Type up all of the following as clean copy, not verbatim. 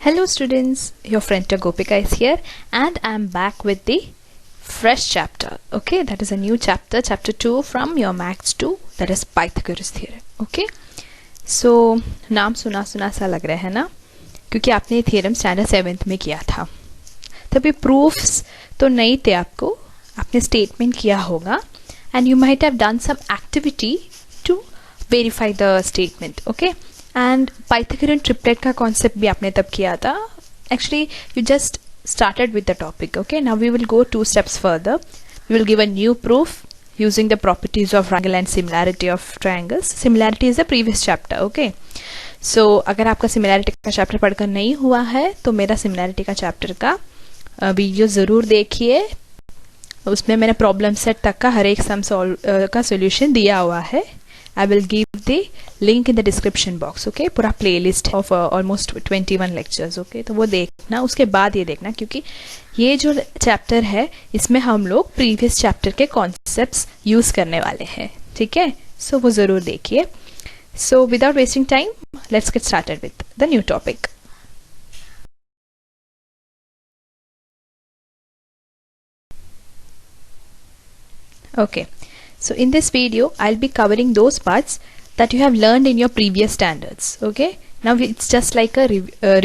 Hello students, your friend Gopika is here and I am back with the fresh chapter. Okay, that is a new chapter, chapter 2 from your Maths 2, that is Pythagoras theorem. Okay, so नाम सुना सुना सा लग रहा है ना, क्योंकि आपने ये थ्योरम स्टैंडर्ड 7th में किया था. तभी प्रूफ्स तो नहीं थे आपको, आपने स्टेटमेंट किया होगा and you might have done some activity to verify the statement. Okay, and Pythagorean triplet का concept भी आपने तब किया था. Actually you just started with the topic. Okay, now we will go 2 steps further. We will give a new proof using the properties of triangle and similarity of triangles. Similarity is the previous chapter. Okay, so अगर आपका similarity का chapter पढ़कर नहीं हुआ है तो मेरा similarity का chapter का वीडियो ज़रूर देखिए. उसमें मैंने प्रॉब्लम सेट तक का हर एक सम का सॉल्यूशन दिया हुआ है. I will give the link in the description box. Okay, पूरा playlist of almost 21 lectures. Okay, तो वो देखना, उसके बाद ये देखना, क्योंकि ये जो चैप्टर है इसमें हम लोग प्रीवियस चैप्टर के कॉन्सेप्ट्स यूज करने वाले हैं. ठीक है, सो वो ज़रूर देखिए. So without wasting time let's get started with the new topic. Okay, so in this video I'll be covering those parts that you have learned in your previous standards. Okay, now it's just like a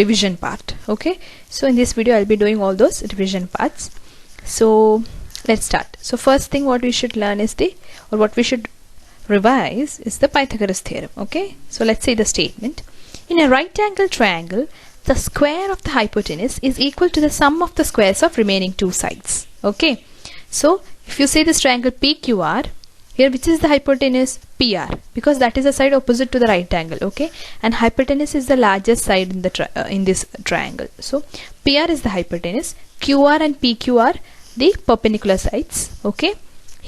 revision part. Okay, so in this video I'll be doing all those revision parts. So let's start. So first thing what we should learn is what we should revise is the Pythagoras theorem. Okay, so let's say the statement: in a right angle triangle, the square of the hypotenuse is equal to the sum of the squares of remaining two sides. Okay, so if you say this triangle PQR, here which is the hypotenuse? PR, because that is the side opposite to the right angle. Okay, and hypotenuse is the largest side in the in this triangle. So PR is the hypotenuse, QR and PQ are the perpendicular sides. Okay,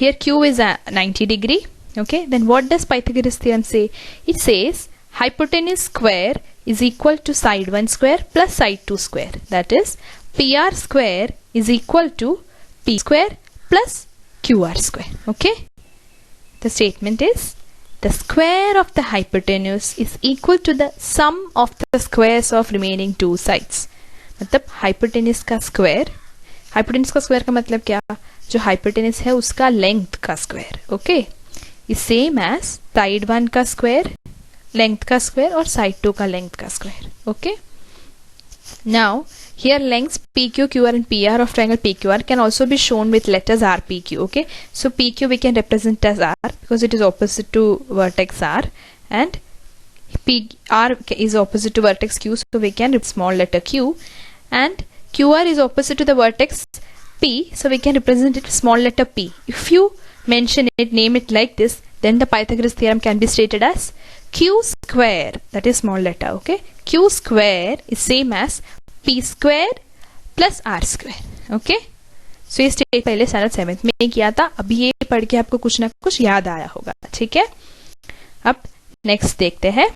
here Q is a 90 degree. Okay, then what does Pythagoras theorem say? It says hypotenuse square is equal to side 1 square plus side 2 square. That is PR square is equal to P square plus QR square. Okay, the statement is the square of the hypotenuse is equal to the sum of the squares of remaining two sides. मतलब hypotenuse का square का मतलब क्या? जो hypotenuse है उसका length का square. Okay, is same as side 1 का square, length का square, और side 2 का length का square. Okay, now here lengths PQ, QR and PR of triangle PQR can also be shown with letters RPQ. Okay, so PQ we can represent as R because it is opposite to vertex R, and R is opposite to vertex Q, so we can small letter Q, and QR is opposite to the vertex P, so we can represent it small letter P. If you mention it, name it like this, then the Pythagoras theorem can be stated as Q square, that is small letter. Okay, Q square is same as P square plus R square. Okay, so ये state पहले standard 7th में किया था. अभी ये पढ़ के आपको कुछ ना कुछ याद आया होगा. ठीक है, अब नेक्स्ट देखते हैं.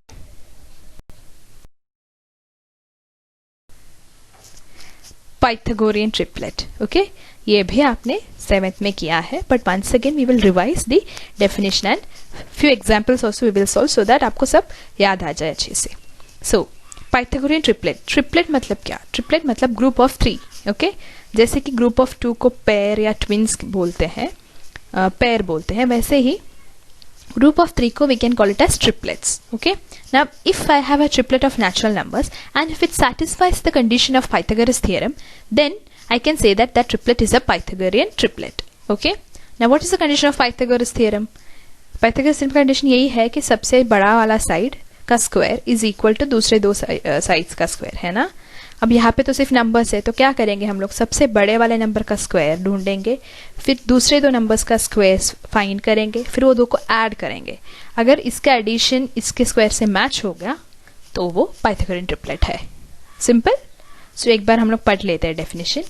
Pythagorean triplet. Okay, ये भी आपने 7th में किया है, but once again we will revise the definition and few examples also we will solve so that आपको सब याद आ जाए अच्छे से. So Pythagorean triplet. Triplet मतलब क्या? Triplet मतलब group of 3. Okay, जैसे कि group of 2 को pair या twins बोलते हैं, pair बोलते हैं, वैसे ही group of 3 को we can call it as triplets. Okay, now if I have a triplet of natural numbers and if it satisfies the condition of Pythagoras theorem, then I can say that that triplet is a Pythagorean triplet. Okay, now what is the condition of Pythagoras theorem? Pythagoras theorem condition यही है कि सबसे बड़ा वाला side का square is equal to दूसरे दो sides का स्क्वायर, है ना. अब यहाँ पे तो सिर्फ नंबर्स है, तो क्या करेंगे हम लोग? सबसे बड़े वाले नंबर का स्क्वायर ढूंढेंगे, फिर दूसरे दो नंबर्स का स्क्वायर फाइंड करेंगे, फिर वो दो को ऐड करेंगे. अगर इसका एडिशन इसके स्क्वायर से मैच हो गया तो वो पाइथागोरियन ट्रिपलेट है. सिंपल. सो एक बार हम लोग पढ़ लेते हैं definition.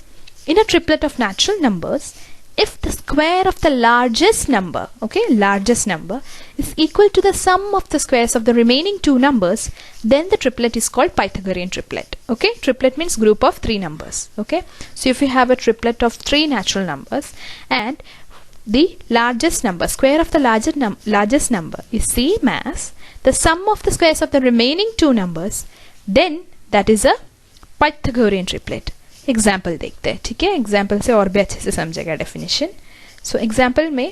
In a triplet of natural numbers, if the square of the largest number, okay, largest number is equal to the sum of the squares of the remaining two numbers, then the triplet is called Pythagorean triplet. Okay, triplet means group of 3 numbers. Okay, so if you have a triplet of 3 natural numbers and the largest number, square of the largest number is same as the sum of the squares of the remaining two numbers, then that is a Pythagorean triplet. Example देखते हैं, ठीक है, example से और भी अच्छे से समझेगा डेफिनेशन। सो एग्जाम्पल में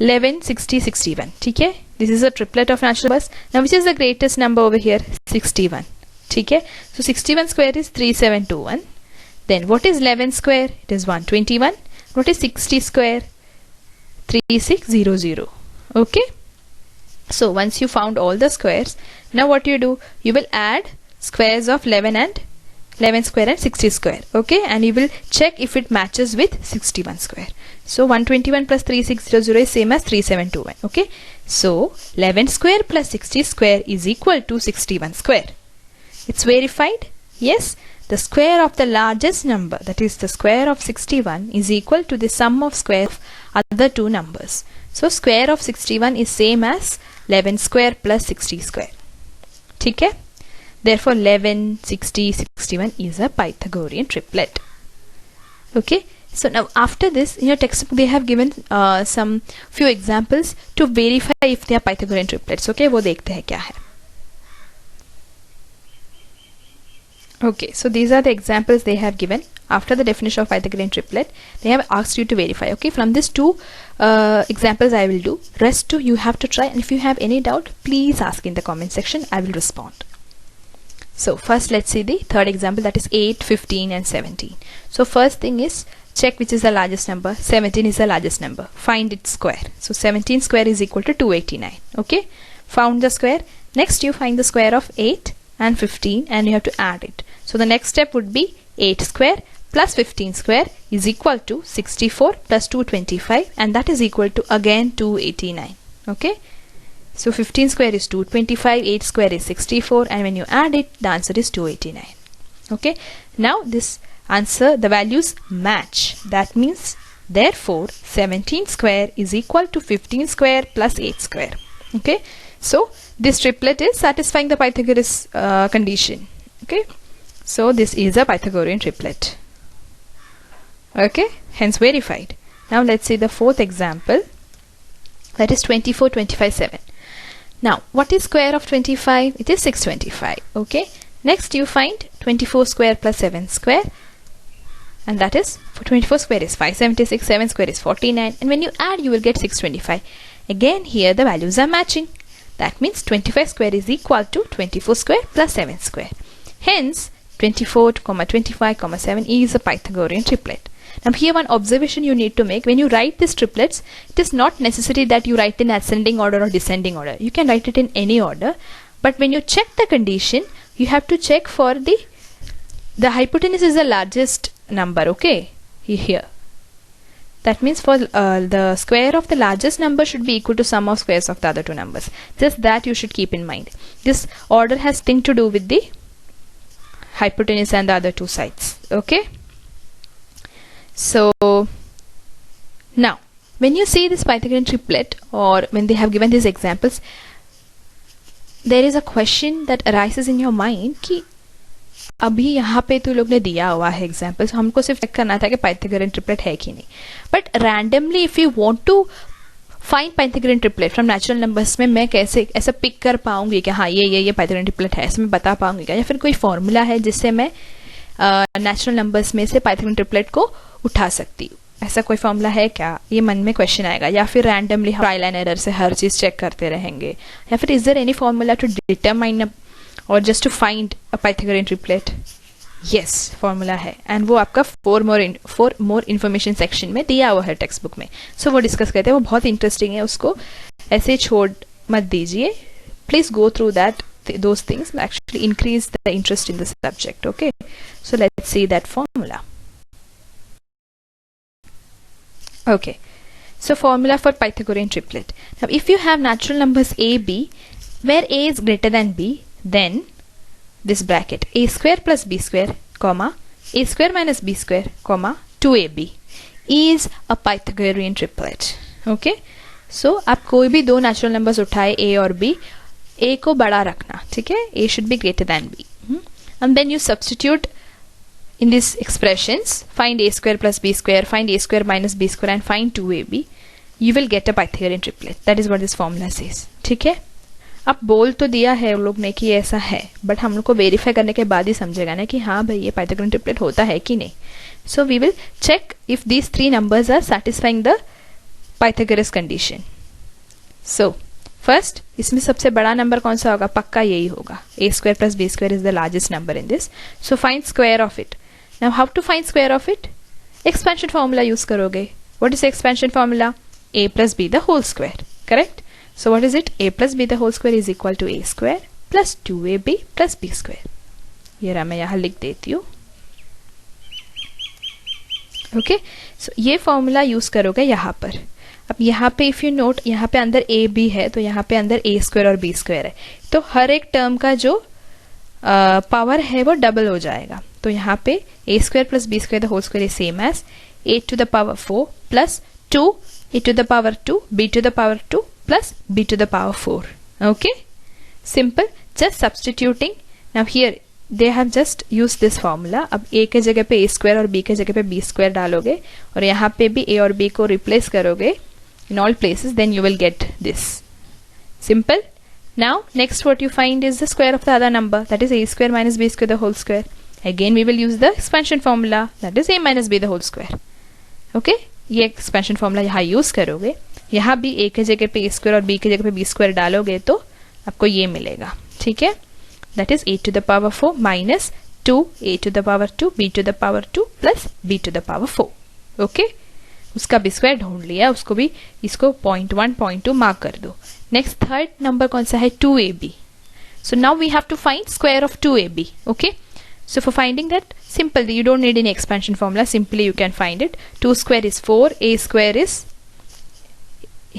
11, 60, 61, ठीक है, this is a triplet of natural numbers. Now which is the greatest number over here? 61, ठीक है। सो 61 square is 3721. Then what is 11 square? It is 121. What is 60 square? 3600. Okay. So once you found all the squares, now what you do? You will add squares of 11 square and 60 square. Okay, and you will check if it matches with 61 square. So 121 plus 3600 is same as 3721. Okay. So 11 square plus 60 square is equal to 61 square. It's verified. Yes. The square of the largest number, that is the square of 61, is equal to the sum of square of other two numbers. So square of 61 is same as 11 square plus 60 square. ठीक है? Therefore 11, 60, 61 is a Pythagorean triplet. Okay? So now after this, in your textbook they have given some few examples to verify if they are Pythagorean triplets. Okay? वो देखते हैं क्या है. Okay, so these are the examples they have given. After the definition of Pythagorean triplet, they have asked you to verify. Okay, from these two examples I will do. Rest two you have to try, and if you have any doubt, please ask in the comment section. I will respond. So first let's see the third example, that is 8, 15 and 17. So first thing is check which is the largest number. 17 is the largest number. Find its square. So 17 square is equal to 289. Okay, found the square. Next you find the square of 8 and 15 and you have to add it. So the next step would be 8 square plus 15 square is equal to 64 plus 225, and that is equal to again 289. Okay, so 15 square is 225, 8 square is 64, and when you add it the answer is 289. Okay, now this answer, the values match. That means therefore 17 square is equal to 15 square plus 8 square. Okay, so this triplet is satisfying the Pythagoras condition. Okay, so this is a Pythagorean triplet. Okay, hence verified. Now let's see the fourth example, that is 24, 25, 7. Now what is square of 25? It is 625. Okay, next you find 24 square plus 7 square, and that is, for 24 square is 576, 7 square is 49, and when you add you will get 625. Again here the values are matching. That means 25 square is equal to 24 square plus 7 square. Hence 24, 25, 7 is a Pythagorean triplet. Now here one observation you need to make: when you write these triplets, it is not necessary that you write in ascending order or descending order. You can write it in any order, but when you check the condition, you have to check for the hypotenuse is the largest number. Okay, here. That means for the square of the largest number should be equal to sum of squares of the other two numbers. Just that you should keep in mind. This order has thing to do with the hypotenuse and the other two sides. Okay. So now when you see this Pythagorean triplet, or when they have given these examples, there is a question that arises in your mind कि अभी यहाँ पे तो लोग ने दिया हुआ है एग्जाम्पल्स, हमको सिर्फ चेक करना था कि पाइथागोरियन ट्रिपलेट है कि नहीं. But randomly if you want to find Pythagorean triplet from natural numbers में, मैं कैसे ऐसा पिक कर पाऊंगी कि हाँ ये पाइथागोरियन ट्रिपलेट है, ऐसे मैं बता पाऊंगी क्या? या फिर कोई फॉर्मूला है जिससे मैं नेचुरल नंबर्स में से पाइथागोरियन ट्रिपलेट को उठा सकती हूँ? ऐसा कोई फॉर्मूला है क्या? ये मन में क्वेश्चन आएगा. या फिर रैंडमली ट्रायल एंड एरर से हर चीज चेक करते रहेंगे, या फिर is there any formula to determine or just to find a Pythagorean triplet? Yes, formula है, एंड वो आपका फोर मोर इन्फॉर्मेशन सेक्शन में दिया हुआ है टेक्स्ट बुक में. सो वो डिस्कस करते हैं, वो बहुत इंटरेस्टिंग है, उसको ऐसे छोड़ मत दीजिए. Please go through that, those things will actually increase the interest in the subject. Okay, so let's see that formula. Okay, so formula for Pythagorean triplet. Now if you have natural numbers a, b, where a is greater than b, then this bracket a square plus b square comma a square minus b square comma 2ab is a Pythagorean triplet. Okay, so आप कोई भी दो natural numbers उठाए a और b, a को बड़ा रखना, ठीक है, a should be greater than b, and then you substitute in these expressions, find a square plus b square, find a square minus b square and find 2ab. You will get a Pythagorean triplet. That is what this formula says. ठीक है. अब बोल तो दिया है उन लोग ने कि ऐसा है, बट हम लोग को वेरीफाई करने के बाद ही समझेगा ना कि हाँ भाई ये पाइथागोरन ट्रिपलेट होता है कि नहीं. So we will check if these 3 numbers are satisfying the Pythagoras condition. So first, इसमें सबसे बड़ा नंबर कौन सा होगा? पक्का यही होगा. A square plus B square is the largest number in this. So find square of it. Now how to find square of it? Expansion formula use करोगे. What is expansion formula? a plus b the whole square. Correct? So what is it? a plus b the whole square is equal to a square plus 2ab plus b square. ये रहा, मैं यहाँ लिख देती हूँ. Okay, सो ये formula use करोगे यहाँ पर. अब यहाँ पे इफ यू नोट, यहाँ पे अंदर ए बी है तो यहाँ पे अंदर ए स्क्वायर और बी स्क्वायर है, तो हर एक टर्म का जो पावर है वो डबल हो जाएगा. तो यहाँ पे A square plus B square the whole square is same as a to the power 4 plus 2 a to the power 2 b to the power 2 plus b to the power 4. Okay, simple, just substituting. Now here they have just used this formula. अब a के जगह पे a square और b के जगह पे b square डालोगे और यहाँ पे भी a और b को रिप्लेस करोगे in all places, then you will get this. Simple. Now next what you find is the square of the other number, that is a square minus b square the whole square. Again we will use the expansion formula, that is a minus b the whole square. Okay, ये expansion formula यहाँ use करोगे. यहाँ भी a के जगह पे a square और b के जगह पे b स्क्वायर डालोगे तो आपको ये मिलेगा. ठीक है, that is a to the power 4 minus 2 a to the power 2 b to the power 2 plus b to the power 4. Okay, उसका b स्क्वायर ढूंढ लिया, उसको भी, इसको 0.1 0.2 मार्क कर दो. नेक्स्ट थर्ड नंबर कौन सा है? 2ab. So now we have to find square of 2ab. Okay, so for finding that, simple, you don't need any expansion formula, simply you can find it. 2 square is 4, a square is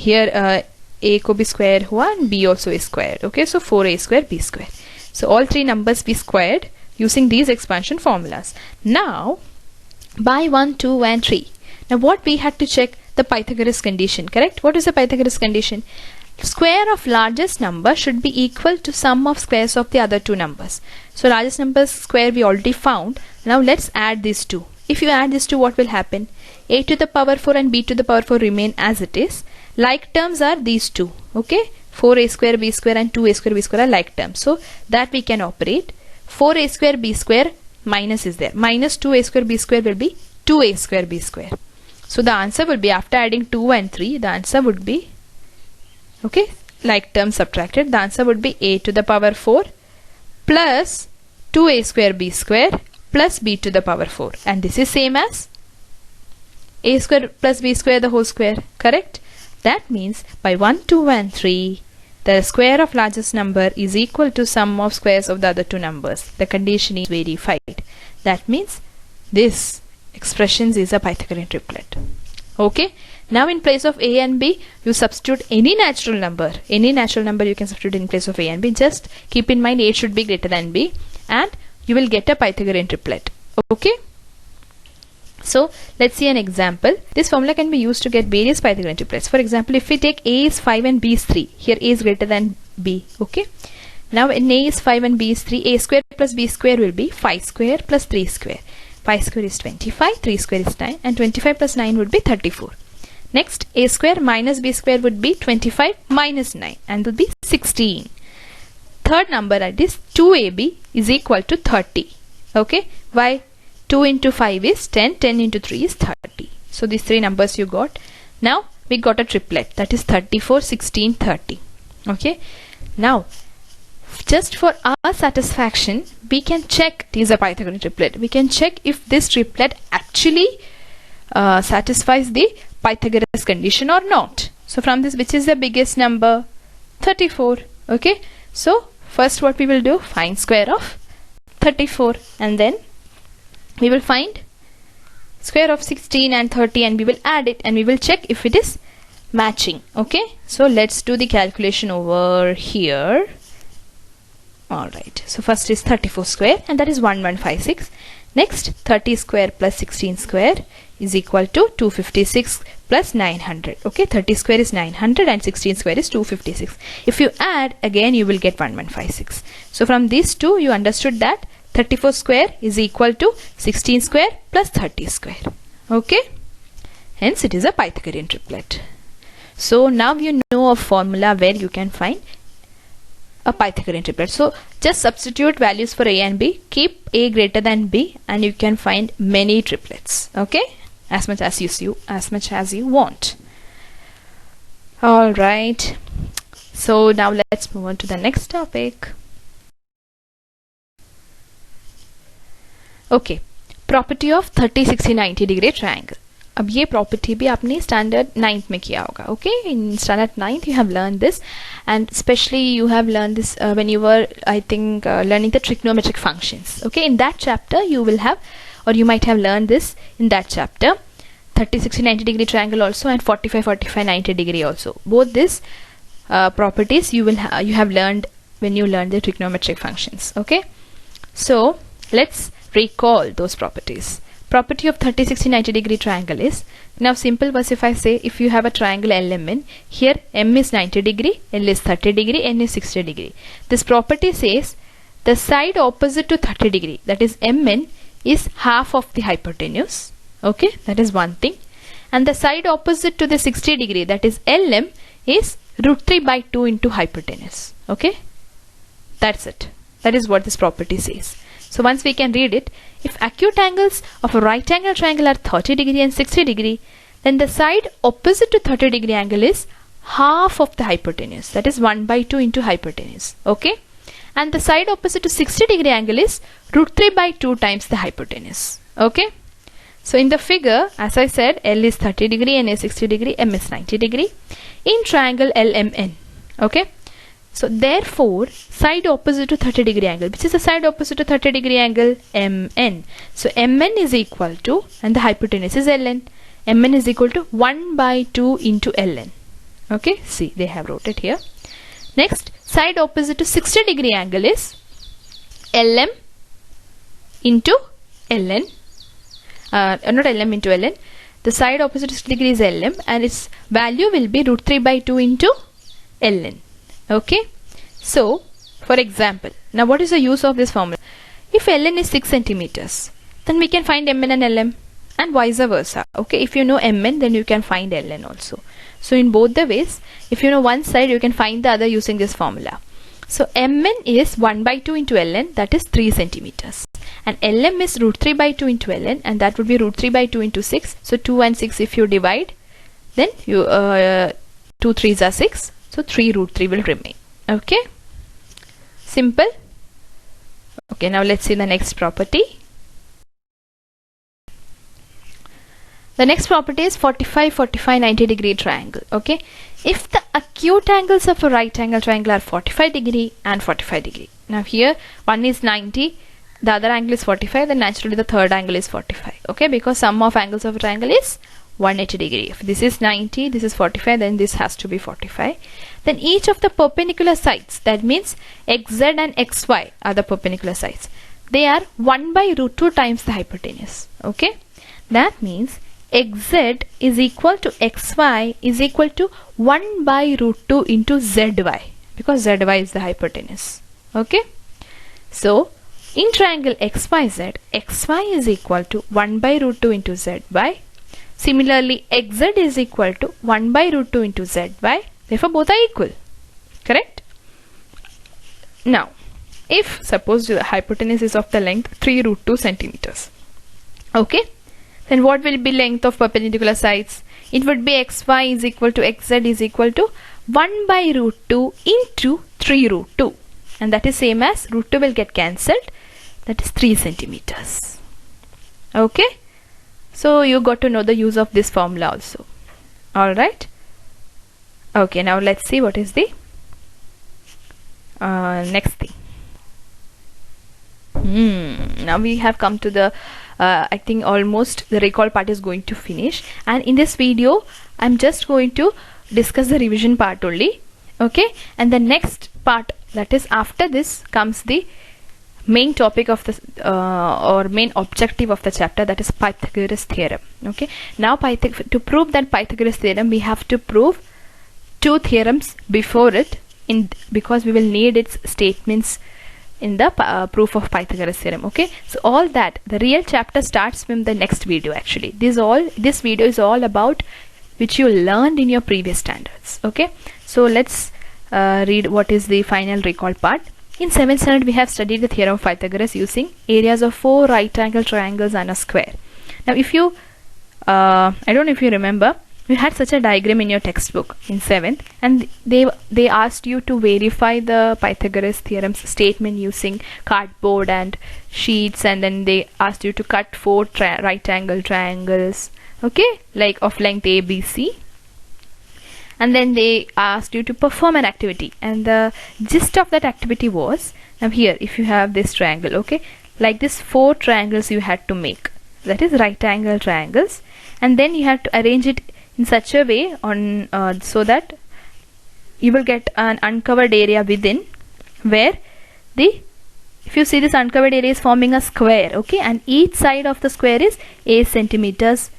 here, a को भी square हुआ and b also is squared. Okay, so 4a square b square. So all three numbers be squared using these expansion formulas. Now by 1, 2 and 3, now what we had to check? The Pythagoras condition, correct? What is the Pythagoras condition? Square of largest number should be equal to sum of squares of the other two numbers. So largest number's square we already found. Now let's add these two. If you add these two, what will happen? A to the power 4 and b to the power 4 remain as it is. Like terms are these two. Okay, 4a square b square and 2a square b square are like terms. So that we can operate. 4a square b square minus is there. Minus 2a square b square will be 2a square b square. So the answer will be, after adding 2 and 3, the answer would be, okay, like terms subtracted, the answer would be a to the power 4 plus 2a square b square plus b to the power 4, and this is same as a square plus b square the whole square. Correct? That means by 1, 2 and 3, the square of largest number is equal to sum of squares of the other two numbers. The condition is verified. That means this expressions is a Pythagorean triplet. Okay, now in place of a and b, you substitute any natural number. Any natural number you can substitute in place of a and b. Just keep in mind a should be greater than b, and you will get a Pythagorean triplet. Okay, so let's see an example. This formula can be used to get various Pythagorean triplets. For example, if we take a is 5 and b is 3, here a is greater than b. Okay, now when a is 5 and b is 3, a square plus b square will be 5 square plus 3 square. 5 square is 25, 3 square is 9, and 25 plus 9 would be 34. Next, a square minus b square would be 25 minus 9 and would be 16. Third number, that is 2ab is equal to 30. Okay, why? 2 into 5 is 10, 10 into 3 is 30. So these three numbers you got. Now we got a triplet, that is 34, 16, 30. Okay, now just for our satisfaction, we can check it is a Pythagorean triplet. We can check if this triplet actually satisfies the Pythagoras condition or not. So from this, which is the biggest number? 34. Okay, so first what we will do, find square of 34, and then we will find square of 16 and 30, and we will add it and we will check if it is matching. Okay, so let's do the calculation over here. Alright, so first is 34 square, and that is 1156. Next, 30 square plus 16 square is equal to 256 plus 900. Okay, 30 square is 900 and 16 square is 256. If you add again, you will get 1156. So from these two, you understood that 34 square is equal to 16 square plus 30 square. Okay, hence it is a Pythagorean triplet. So now you know a formula where you can find a Pythagorean triplet. So just substitute values for a and b, keep a greater than b, and you can find many triplets. Okay, as much as you want. All right. So now let's move on to the next topic. Okay, property of 30, 60, 90 degree triangle. अब ये property भी आपने standard 9th में किया होगा. Okay, in standard 9th you have learned this, and especially you have learned this when you were, I think, learning the trigonometric functions. Okay, in that chapter you will have, or you might have learned this in that chapter, 30, 60, 90 degree triangle also, and 45, 45, 90 degree also. Both these properties you have learned when you learned the trigonometric functions. Okay, so let's recall those properties. Property of 30, 60, 90 degree triangle is, now simple was if I say, if you have a triangle LMN, here M is 90 degree, L is 30 degree, N is 60 degree. This property says the side opposite to 30 degree, that is MN, is half of the hypotenuse. Okay, that is one thing. And the side opposite to the 60 degree, that is LM, is √3/2 into hypotenuse. Okay, that's it. That is what this property says. So once we can read it, if acute angles of a right angle triangle are 30 degree and 60 degree, then the side opposite to 30 degree angle is half of the hypotenuse, that is 1/2 into hypotenuse. Okay, and the side opposite to 60 degree angle is √3/2 times the hypotenuse. Okay, so in the figure, as I said, L is 30 degree, N is 60 degree, M is 90 degree in triangle LMN. Okay, so therefore side opposite to 30 degree angle, which is the side opposite to 30 degree angle, MN. So MN is equal to, and the hypotenuse is LN, MN is equal to 1/2 into LN. Okay, see, they have wrote it here. Next, side opposite to 60 degree angle is LM into LN, not LM into LN. The side opposite to 60 degree is LM, and its value will be √3/2 into LN. Okay, so for example, now what is the use of this formula? If Ln is 6 centimeters, then we can find Mn and Lm, and vice versa. Okay, if you know Mn, then you can find Ln also. So in both the ways, if you know one side, you can find the other using this formula. So Mn is 1/2 into Ln, that is 3 centimeters, and Lm is √3/2 into Ln, and that would be √3/2 into 6. So 2 and 6 if you divide, then you 2 3s are 6. So 3√3 will remain. Okay, simple. Okay, now let's see the next property. The next property is 45, 45, 90 degree triangle. Okay, if the acute angles of a right angle triangle are 45 degree and 45 degree. Now here one is 90, the other angle is 45, then naturally the third angle is 45. Okay, because sum of angles of a triangle is 180 degree. If this is 90, this is 45, then this has to be 45. Then each of the perpendicular sides, that means xz and xy are the perpendicular sides, they are 1/√2 times the hypotenuse. Okay, that means xz is equal to xy is equal to 1/√2 into zy, because zy is the hypotenuse. Okay, so in triangle xyz, xy is equal to 1/√2 into zy. Similarly, xz is equal to 1/√2 into zy. Therefore, both are equal. Correct? Now, if suppose the hypotenuse is of the length 3√2 centimeters, okay, then what will be length of perpendicular sides? It would be xy is equal to xz is equal to 1/√2 into 3√2, and that is same as √2 will get cancelled. That is 3 centimeters. Okay. So you got to know the use of this formula also. All right. Okay, now let's see what is the next thing. Now we have come to the I think almost the recall part is going to finish, and in this video I'm just going to discuss the revision part only. Okay, and the next part, that is after this, comes the main topic of the or main objective of the chapter, that is Pythagoras theorem. Okay, now to prove that Pythagoras theorem, we have to prove 2 theorems before it, because we will need its statements in the proof of Pythagoras theorem. Okay, so all that, the real chapter starts from the next video. Actually, this video is all about which you learned in your previous standards. Okay, so let's read what is the final recall part. In 7th standard, we have studied the theorem of Pythagoras using areas of 4 right angle triangles and a square. Now, if you, I don't know if you remember, you had such a diagram in your textbook in 7th, and they asked you to verify the Pythagoras theorem's statement using cardboard and sheets, and then they asked you to cut 4 right angle triangles, okay, like of length ABC. And then they asked you to perform an activity, and the gist of that activity was, now here if you have this triangle, okay, like this 4 triangles you had to make, that is right angle triangles, and then you have to arrange it in such a way on so that you will get an uncovered area within, where the, if you see, this uncovered area is forming a square, okay, and each side of the square is a centimeters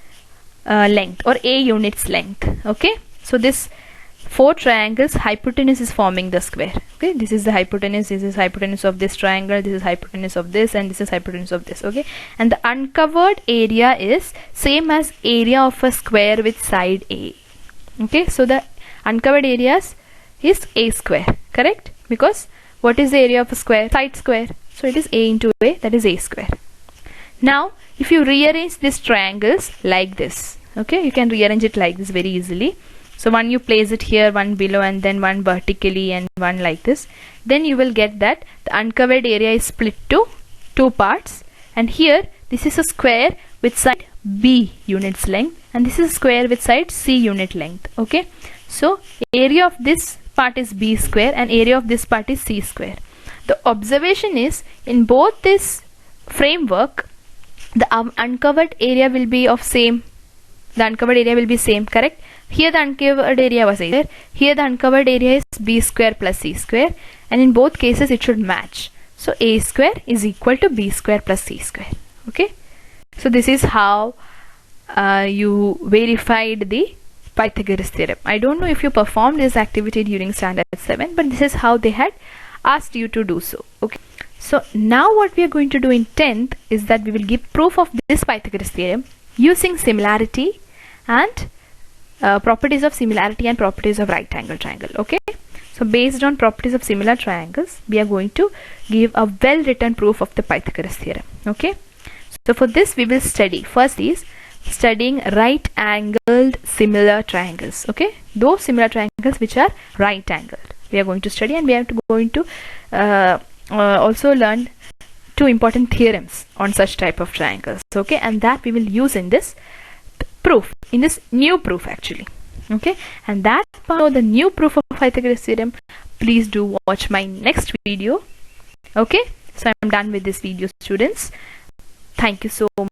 length or a units length, okay. So this 4 triangles, hypotenuse is forming the square, okay. This is the hypotenuse, this is hypotenuse of this triangle, this is hypotenuse of this, and this is hypotenuse of this, okay. And the uncovered area is same as area of a square with side A, okay. So the uncovered areas is A square, correct, because what is the area of a square? Side square. So it is A into A, that is A square. Now if you rearrange these triangles like this, okay, you can rearrange it like this very easily. So one you place it here, one below, and then one vertically and one like this. Then you will get that the uncovered area is split to 2 parts. And here this is a square with side B units length, and this is a square with side C unit length, okay. So area of this part is B square and area of this part is C square. The observation is, in both this framework, the uncovered area will be of same. The uncovered area will be same, correct? Here the uncovered area was A square, here the uncovered area is B square plus C square, and in both cases it should match. So A square is equal to B square plus C square, okay. So this is how you verified the Pythagoras theorem. I don't know if you performed this activity during standard 7, but this is how they had asked you to do so, okay. So now what we are going to do in 10th is that we will give proof of this Pythagoras theorem using similarity and properties of similarity and properties of right angle triangle, okay. So based on properties of similar triangles, we are going to give a well written proof of the Pythagoras theorem, okay. So for this we will study, first is studying right angled similar triangles, okay, those similar triangles which are right angled we are going to study, and we are going to also learn 2 important theorems on such type of triangles, okay, and that we will use in this proof, in this new proof actually, okay. And that part of the new proof of Pythagoras theorem, please do watch my next video, okay. So I'm done with this video, students. Thank you so much.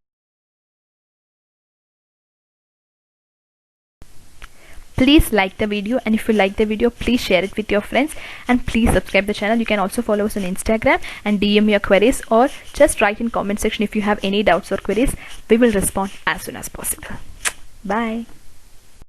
Please like the video, and if you like the video, please share it with your friends, and please subscribe the channel. You can also follow us on Instagram and DM your queries, or just write in comment section if you have any doubts or queries. We will respond as soon as possible. Bye.